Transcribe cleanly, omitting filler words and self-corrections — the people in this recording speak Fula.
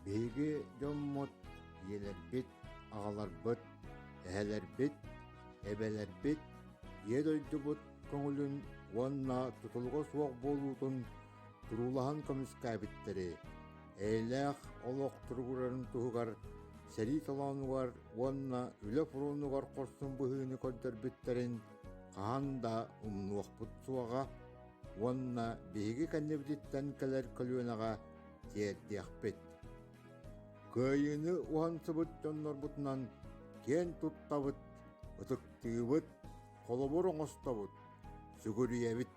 Беги жоммот елербит, ağalarбыт, эһэлербит, эбелербит, едойдубут көңүлүн уонна тутулга суох болуутун турулахан көмүскәбиттери, эйлэх олох тургурарын туһугар, сери толонугар уонна үлө фурунугар корсун быһыыны көрдөрбүттерин хаан да умнуохпут суаға, уонна биһиги кэннибититтэн кэлэр көлүөнага тиэрдиэхпит. Кыйыны уһансыбыт дьоннорбутунан кен туттабыт, ытыктыыбыт, холобор оҥостобут, сүгүрүйэбит.